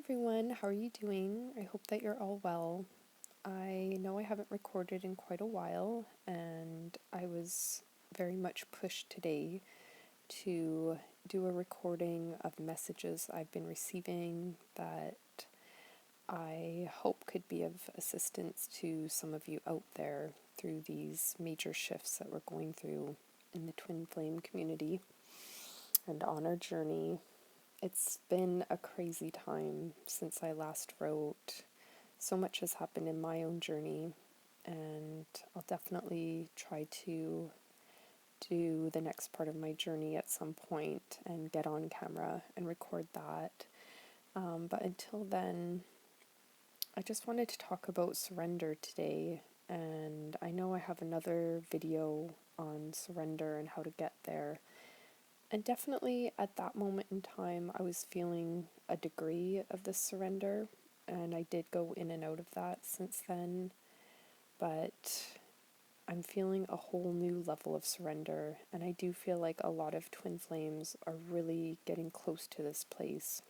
everyone, how are you doing? I hope that you're all well. I know I haven't recorded in quite a while, and I was very much pushed today to do a recording of messages I've been receiving that I hope could be of assistance to some of you out there through these major shifts that we're going through in the twin flame community and on our journey. It's been a crazy time since I last wrote. So much has happened in my own journey, and I'll definitely try to do the next part of my journey at some point and get on camera and record that. But until then, I just wanted to talk about surrender today, and I know I have another video on surrender and how to get there. And definitely at that moment in time, I was feeling a degree of this surrender, and I did go in and out of that since then. But I'm feeling a whole new level of surrender, and I do feel like a lot of twin flames are really getting close to this place.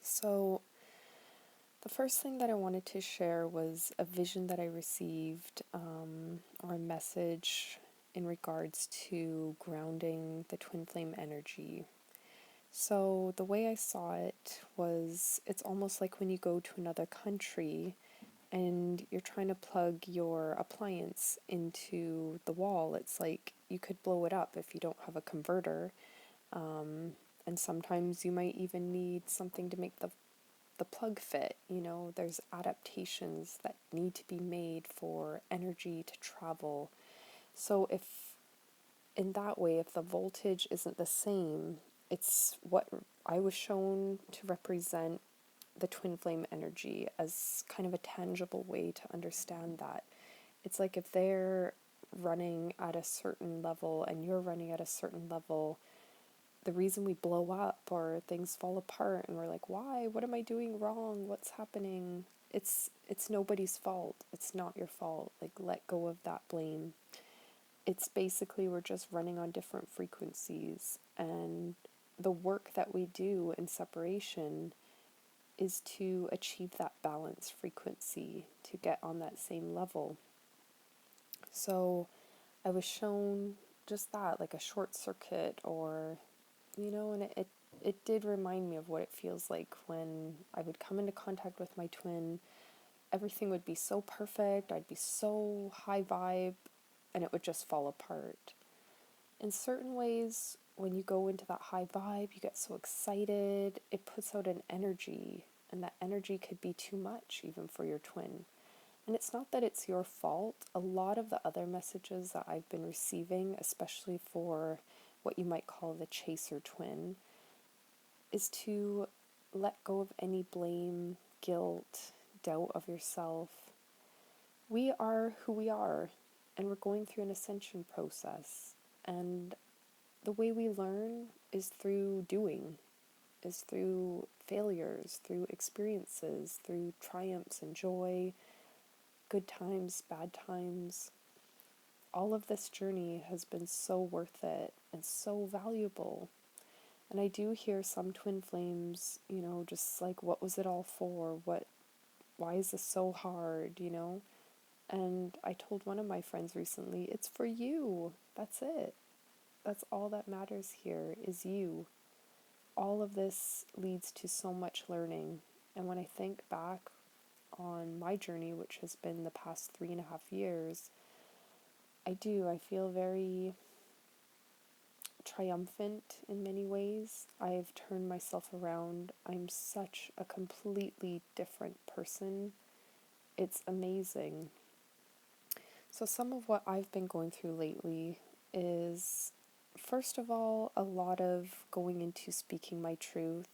So, the first thing that I wanted to share was a vision that I received, or a message in regards to grounding the twin flame energy. So the way I saw it was, it's almost like when you go to another country and you're trying to plug your appliance into the wall. It's like you could blow it up if you don't have a converter. And sometimes you might even need something to make the plug fit. There's adaptations that need to be made for energy to travel. So if in that way, if the voltage isn't the same, it's what I was shown to represent the twin flame energy as kind of a tangible way to understand that. It's like if they're running at a certain level and you're running at a certain level, the reason we blow up or things fall apart and we're like, why? What am I doing wrong? What's happening? It's nobody's fault. It's not your fault. Like, let go of that blame. It's basically we're just running on different frequencies, and the work that we do in separation is to achieve that balance frequency, to get on that same level. So I was shown just that, like a short circuit, or and it did remind me of what it feels like when I would come into contact with my twin. Everything would be so perfect, I'd be so high vibe, and it would just fall apart. In certain ways, when you go into that high vibe, you get so excited, it puts out an energy, and that energy could be too much even for your twin. And it's not that it's your fault. A lot of the other messages that I've been receiving, especially for what you might call the chaser twin, is to let go of any blame, guilt, doubt of yourself. We are who we are, and we're going through an ascension process. And the way we learn is through doing, is through failures, through experiences, through triumphs and joy, good times, bad times. All of this journey has been so worth it and so valuable. And I do hear some twin flames, just like, what was it all for? Why is this so hard, And I told one of my friends recently, it's for you. That's it. That's all that matters here is you. All of this leads to so much learning. And when I think back on my journey, which has been the past 3.5 years, I feel very triumphant in many ways. I've turned myself around. I'm such a completely different person. It's amazing. So some of what I've been going through lately is, first of all, a lot of going into speaking my truth.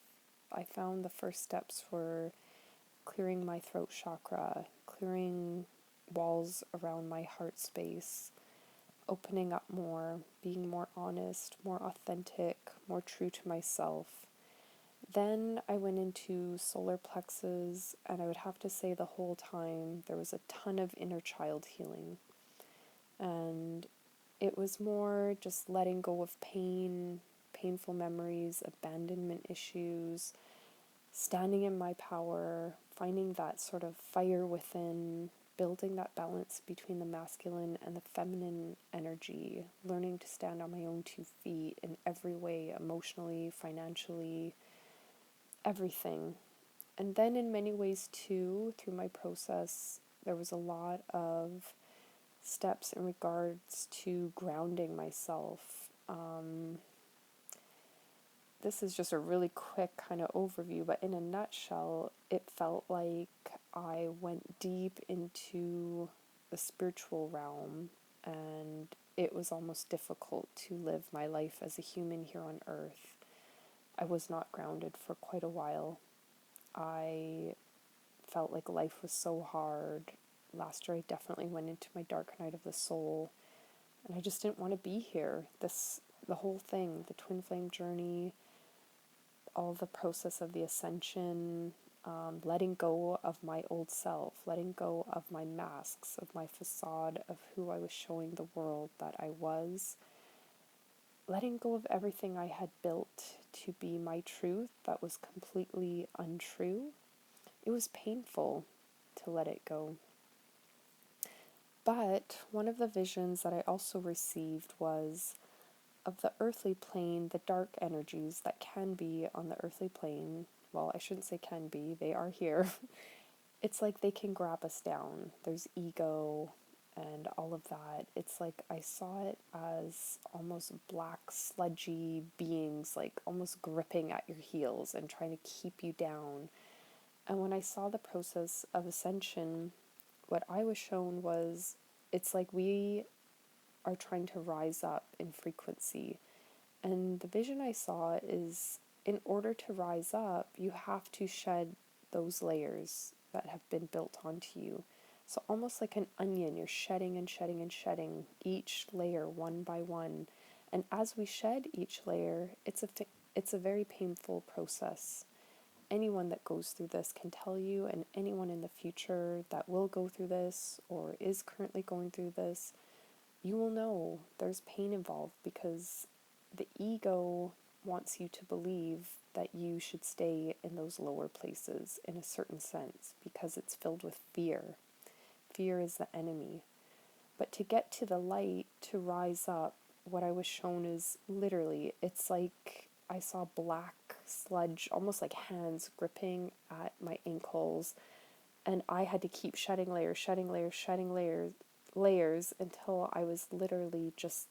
I found the first steps were clearing my throat chakra, clearing walls around my heart space, opening up more, being more honest, more authentic, more true to myself. Then I went into solar plexus, and I would have to say the whole time there was a ton of inner child healing. And it was more just letting go of pain, painful memories, abandonment issues, standing in my power, finding that sort of fire within, building that balance between the masculine and the feminine energy, learning to stand on my own 2 feet in every way, emotionally, financially, everything. And then in many ways too, through my process, there was a lot of steps in regards to grounding myself. This is just a really quick kind of overview, but in a nutshell, it felt like I went deep into the spiritual realm, and it was almost difficult to live my life as a human here on earth. I was not grounded for quite a while. I felt like life was so hard. Last year I definitely went into my dark night of the soul, and I just didn't want to be here. The whole thing, the twin flame journey, all the process of the ascension, letting go of my old self, letting go of my masks, of my facade of who I was showing the world that I was, letting go of everything I had built to be my truth that was completely untrue. It was painful to let it go. But one of the visions that I also received was of the earthly plane, the dark energies that can be on the earthly plane. Well, I shouldn't say can be, they are here. It's like they can grab us down. There's ego and all of that. It's like I saw it as almost black, sludgy beings, like almost gripping at your heels and trying to keep you down. And when I saw the process of ascension, what I was shown was it's like we are trying to rise up in frequency. And the vision I saw is in order to rise up, you have to shed those layers that have been built onto you. So almost like an onion, you're shedding and shedding and shedding each layer one by one. And as we shed each layer, it's a very painful process. Anyone that goes through this can tell you, and anyone in the future that will go through this or is currently going through this, you will know there's pain involved because the ego wants you to believe that you should stay in those lower places in a certain sense because it's filled with fear. Fear is the enemy. But to get to the light, to rise up, what I was shown is literally, it's like I saw black sludge, almost like hands gripping at my ankles, and I had to keep shedding layers, shedding layers, shedding layers until I was literally just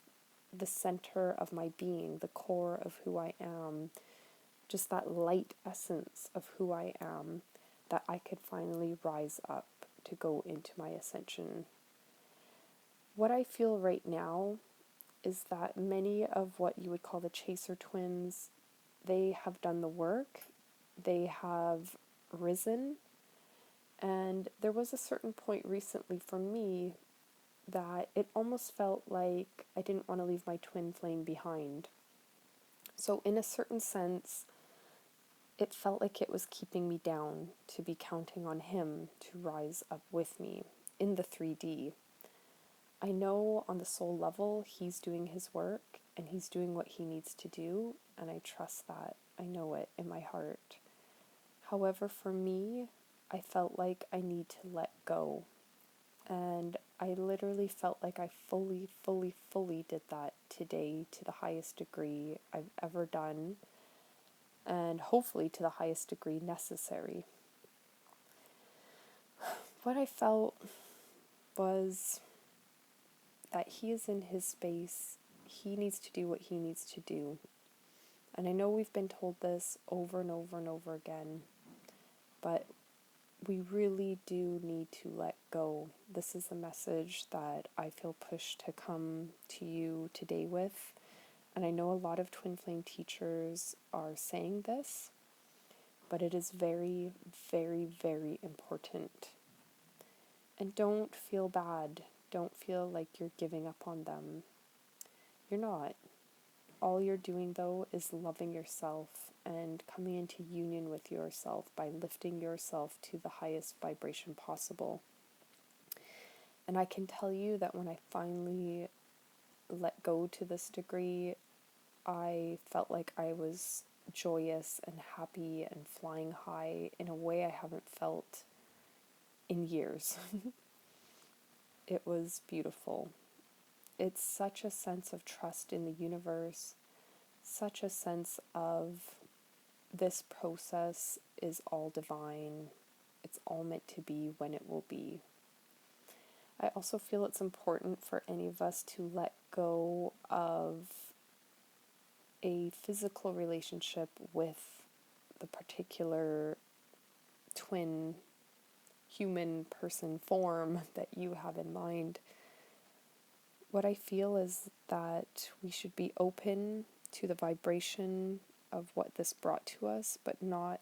the center of my being, the core of who I am, just that light essence of who I am, that I could finally rise up to go into my ascension. What I feel right now is that many of what you would call the chaser twins, they have done the work, they have risen, and there was a certain point recently for me that it almost felt like I didn't want to leave my twin flame behind. So in a certain sense, it felt like it was keeping me down to be counting on him to rise up with me in the 3D. I know on the soul level he's doing his work and he's doing what he needs to do, and I trust that. I know it in my heart. However, for me, I felt like I need to let go. And I literally felt like I fully did that today to the highest degree I've ever done, and hopefully to the highest degree necessary. What I felt was that he is in his space. He needs to do what he needs to do. And I know we've been told this over and over and over again, but we really do need to let go. This is a message that I feel pushed to come to you today with. And I know a lot of twin flame teachers are saying this, but it is very, very important. And don't feel bad. Don't feel like you're giving up on them. You're not. All you're doing, though, is loving yourself and coming into union with yourself by lifting yourself to the highest vibration possible. And I can tell you that when I finally let go to this degree, I felt like I was joyous and happy and flying high in a way I haven't felt in years. It was beautiful. It's such a sense of trust in the universe, such a sense of this process is all divine. It's all meant to be when it will be. I also feel it's important for any of us to let go of a physical relationship with the particular twin human person form that you have in mind. What I feel is that we should be open to the vibration of what this brought to us, but not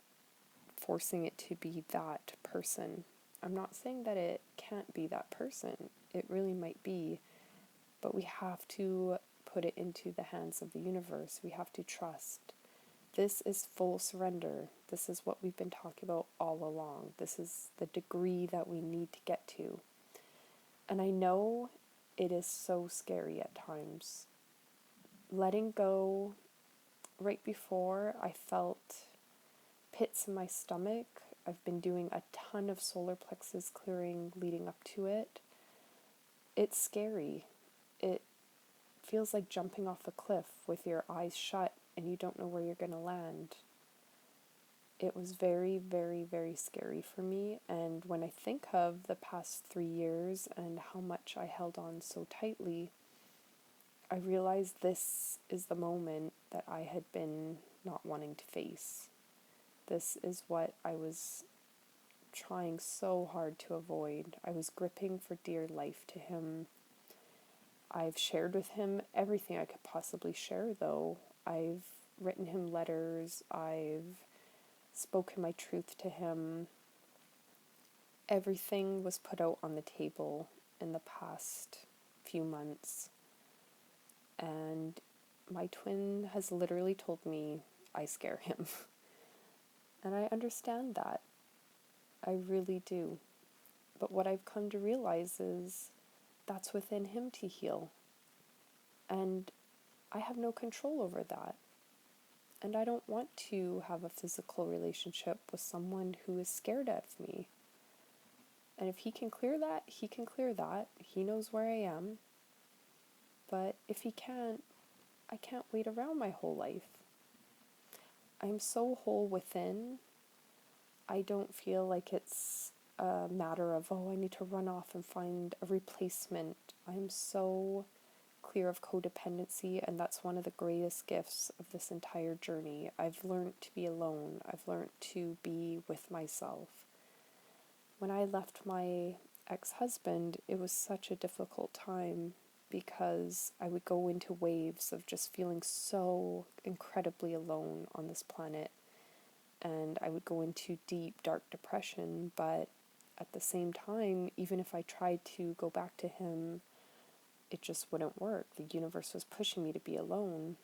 forcing it to be that person. I'm not saying that it can't be that person. It really might be, but we have to put it into the hands of the universe. We have to trust. This is full surrender. This is what we've been talking about all along. This is the degree that we need to get to. And I know it is so scary at times. Letting go, right before I felt pits in my stomach. I've been doing a ton of solar plexus clearing leading up to it. It's scary. It feels like jumping off a cliff with your eyes shut and you don't know where you're going to land. It was very, very, very scary for me. And when I think of the past 3 years and how much I held on so tightly, I realized this is the moment that I had been not wanting to face. This is what I was trying so hard to avoid. I was gripping for dear life to him. I've shared with him everything I could possibly share, though. I've written him letters. I've spoken my truth to him. Everything was put out on the table in the past few months. And my twin has literally told me I scare him. And I understand that. I really do. But what I've come to realize is that's within him to heal. And I have no control over that. And I don't want to have a physical relationship with someone who is scared of me. And if he can clear that, he can clear that. He knows where I am. But if he can't, I can't wait around my whole life. I'm so whole within. I don't feel like it's a matter of, I need to run off and find a replacement. I'm so clear of codependency, and that's one of the greatest gifts of this entire journey. I've learned to be alone. I've learned to be with myself. When I left my ex-husband, it was such a difficult time because I would go into waves of just feeling so incredibly alone on this planet. And I would go into deep, dark depression, but at the same time, even if I tried to go back to him, it just wouldn't work. The universe was pushing me to be alone.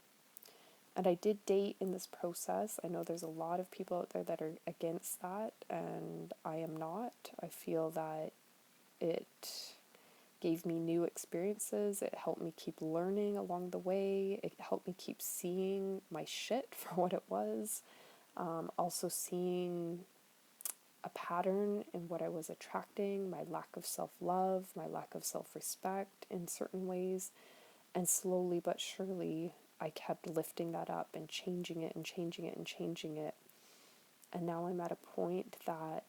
And I did date in this process. I know there's a lot of people out there that are against that, and I am not. I feel that it gave me new experiences. It helped me keep learning along the way. It helped me keep seeing my shit for what it was. Also seeing a pattern in what I was attracting, my lack of self-love, my lack of self-respect in certain ways. And slowly but surely, I kept lifting that up and changing it and changing it and changing it. And now I'm at a point that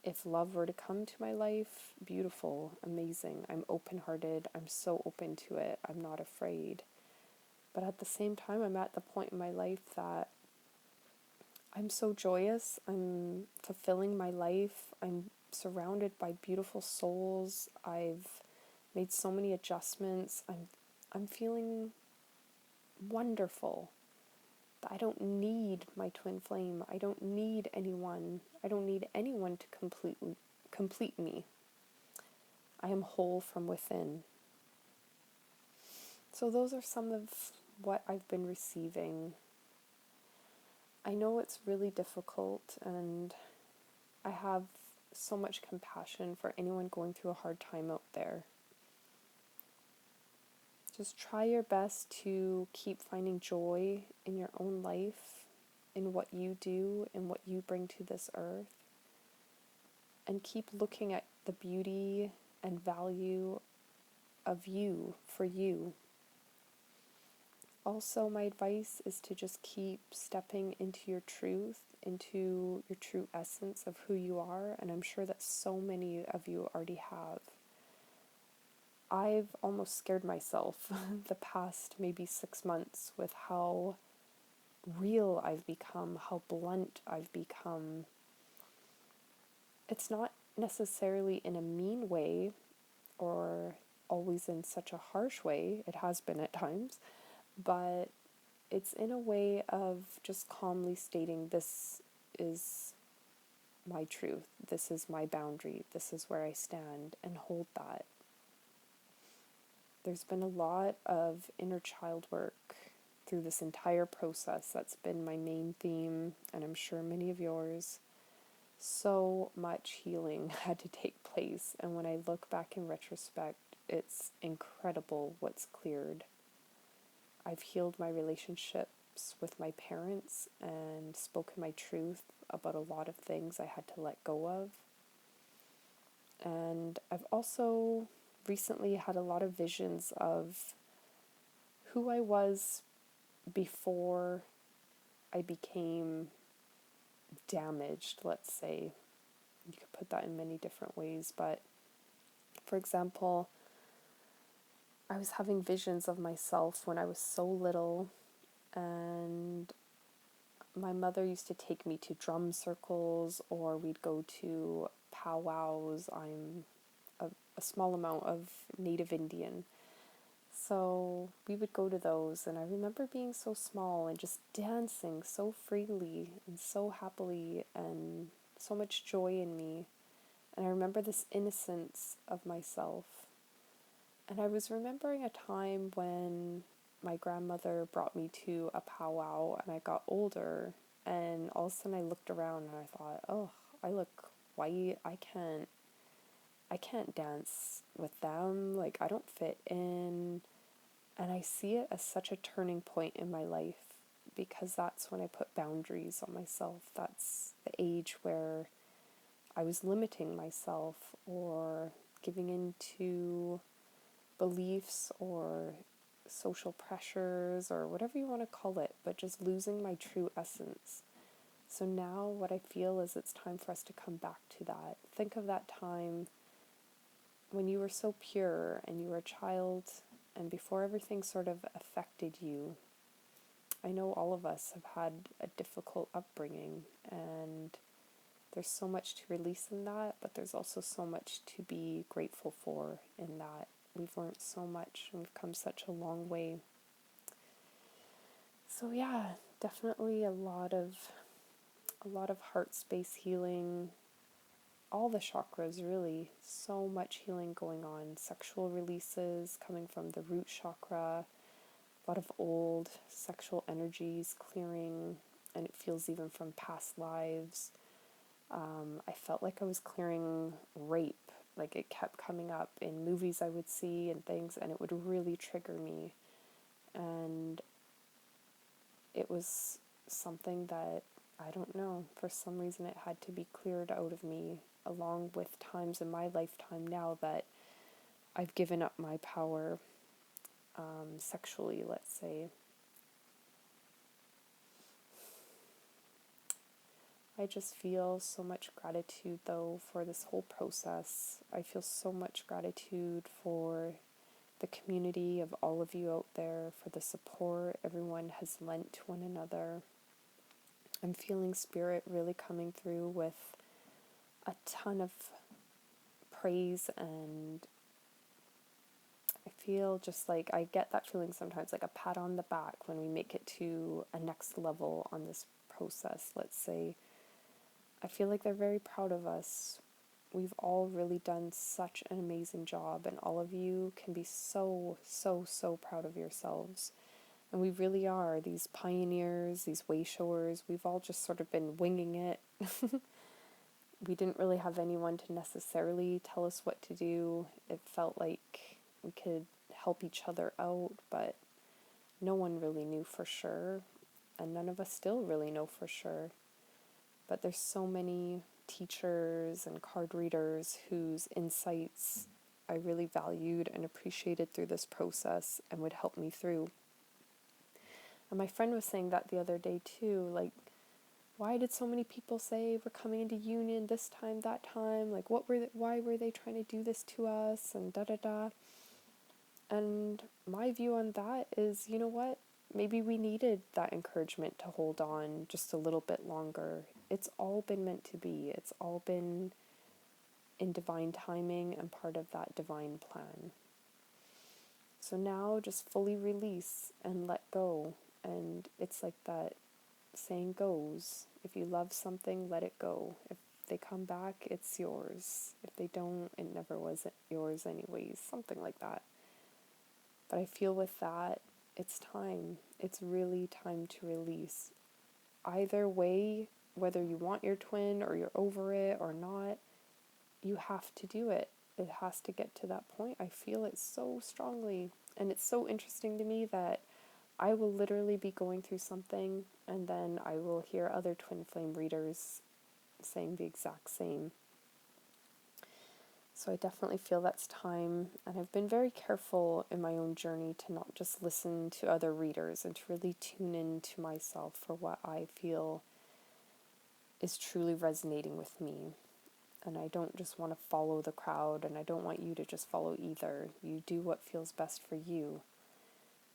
if love were to come to my life, beautiful, amazing. I'm open-hearted. I'm so open to it. I'm not afraid. But at the same time, I'm at the point in my life that I'm so joyous. I'm fulfilling my life. I'm surrounded by beautiful souls. I've made so many adjustments. I'm feeling wonderful. I don't need my twin flame. I don't need anyone. I don't need anyone to complete me. I am whole from within. So those are some of what I've been receiving. I know it's really difficult, and I have so much compassion for anyone going through a hard time out there. Just try your best to keep finding joy in your own life, in what you do, in what you bring to this earth, and keep looking at the beauty and value of you for you. Also, my advice is to just keep stepping into your truth, into your true essence of who you are, and I'm sure that so many of you already have. I've almost scared myself the past maybe 6 months with how real I've become, how blunt I've become. It's not necessarily in a mean way or always in such a harsh way. It has been at times, but it's in a way of just calmly stating, this is my truth, this is my boundary, this is where I stand, and hold that. There's been a lot of inner child work through this entire process. That's been my main theme, and I'm sure many of yours. So much healing had to take place, and when I look back in retrospect, it's incredible what's cleared. I've healed my relationships with my parents and spoken my truth about a lot of things I had to let go of. And I've also recently had a lot of visions of who I was before I became damaged, let's say. You could put that in many different ways, but for example, I was having visions of myself when I was so little, and my mother used to take me to drum circles, or we'd go to powwows. I'm a small amount of Native Indian, so we would go to those, and I remember being so small and just dancing so freely and so happily, and so much joy in me. And I remember this innocence of myself. And I was remembering a time when my grandmother brought me to a powwow and I got older, and all of a sudden I looked around and I thought, oh, I look white, I can't dance with them, like I don't fit in. And I see it as such a turning point in my life, because that's when I put boundaries on myself. That's the age where I was limiting myself or giving in to beliefs or social pressures or whatever you want to call it, but just losing my true essence. So now what I feel is it's time for us to come back to that. Think of that time when you were so pure and you were a child, and before everything sort of affected you. I know all of us have had a difficult upbringing, and there's so much to release in that, but there's also so much to be grateful for in that. We've learned so much and we've come such a long way. So yeah, definitely a lot of heart space healing, all the chakras really, so much healing going on, sexual releases coming from the root chakra, a lot of old sexual energies clearing, and it feels even from past lives. I felt like I was clearing rape, like it kept coming up in movies I would see and things, and it would really trigger me. And it was something that, I don't know, for some reason it had to be cleared out of me, along with times in my lifetime now that I've given up my power sexually, let's say. I just feel so much gratitude, though, for this whole process. I feel so much gratitude for the community of all of you out there, for the support everyone has lent to one another. I'm feeling spirit really coming through with a ton of praise, and I feel just like I get that feeling sometimes, like a pat on the back when we make it to a next level on this process, let's say. I feel like they're very proud of us. We've all really done such an amazing job, and all of you can be so, so, so proud of yourselves. And we really are these pioneers, these way showers. We've all just sort of been winging it. We didn't really have anyone to necessarily tell us what to do. It felt like we could help each other out, but no one really knew for sure, and none of us still really know for sure. But there's so many teachers and card readers whose insights I really valued and appreciated through this process and would help me through. And my friend was saying that the other day too, like, why did so many people say we're coming into union this time, that time? Like, why were they trying to do this to us? And da da da. And my view on that is, you know what? Maybe we needed that encouragement to hold on just a little bit longer. It's all been meant to be. It's all been in divine timing and part of that divine plan. So now just fully release and let go. And it's like that saying goes, if you love something, let it go. If they come back, it's yours. If they don't, it never was yours anyways. Something like that. But I feel with that, it's time. It's really time to release. Either way, whether you want your twin or you're over it or not, you have to do it. It has to get to that point. I feel it so strongly. And it's so interesting to me that I will literally be going through something and then I will hear other twin flame readers saying the exact same. So I definitely feel that's time, and I've been very careful in my own journey to not just listen to other readers and to really tune in to myself for what I feel is truly resonating with me. And I don't just want to follow the crowd, and I don't want you to just follow either. You do what feels best for you.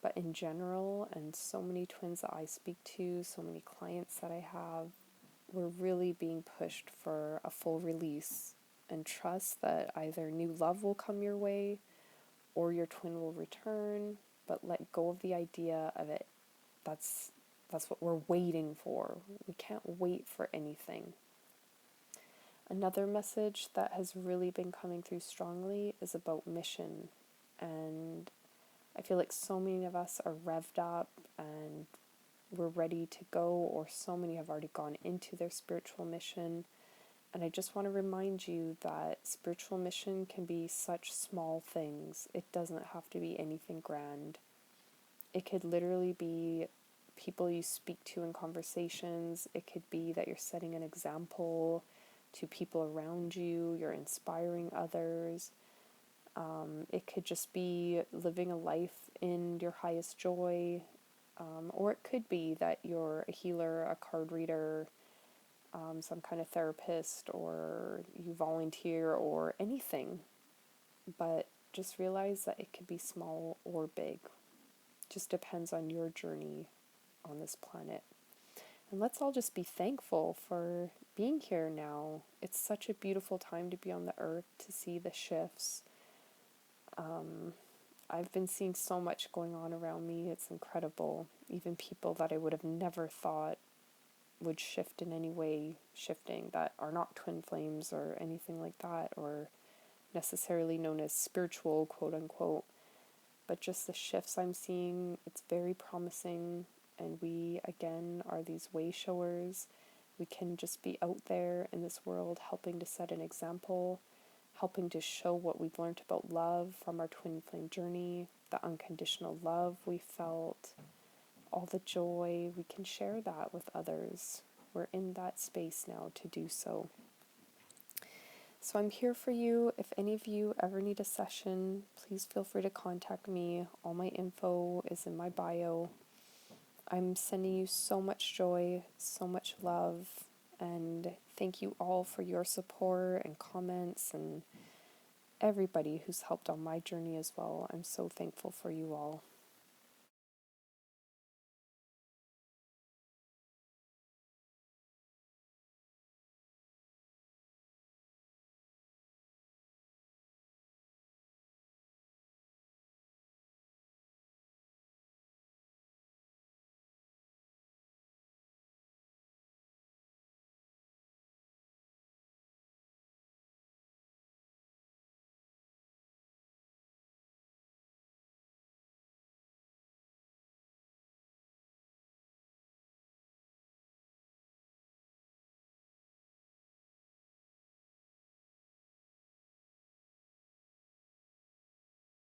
But in general, and so many twins that I speak to, so many clients that I have, we're really being pushed for a full release and trust that either new love will come your way or your twin will return, but let go of the idea of it. That's what we're waiting for. We can't wait for anything. Another message that has really been coming through strongly is about mission. And I feel like so many of us are revved up and we're ready to go, or so many have already gone into their spiritual mission. And I just want to remind you that spiritual mission can be such small things. It doesn't have to be anything grand. It could literally be people you speak to in conversations. It could be that you're setting an example to people around you. You're inspiring others. It could just be living a life in your highest joy. Or it could be that you're a healer, a card reader, some kind of therapist, or you volunteer, or anything. But just realize that it could be small or big. Just depends on your journey on this planet. And let's all just be thankful for being here now. It's such a beautiful time to be on the earth, to see the shifts. I've been seeing so much going on around me. It's incredible. Even people that I would have never thought would shift in any way, shifting, that are not twin flames or anything like that, or necessarily known as spiritual, quote unquote. But just the shifts I'm seeing, it's very promising. And we, again, are these way showers. We can just be out there in this world helping to set an example, helping to show what we've learned about love from our twin flame journey, the unconditional love we felt, all the joy. We can share that with others. We're in that space now to do so. So I'm here for you. If any of you ever need a session, please feel free to contact me. All my info is in my bio. I'm sending you so much joy, so much love, and thank you all for your support and comments and everybody who's helped on my journey as well. I'm so thankful for you all.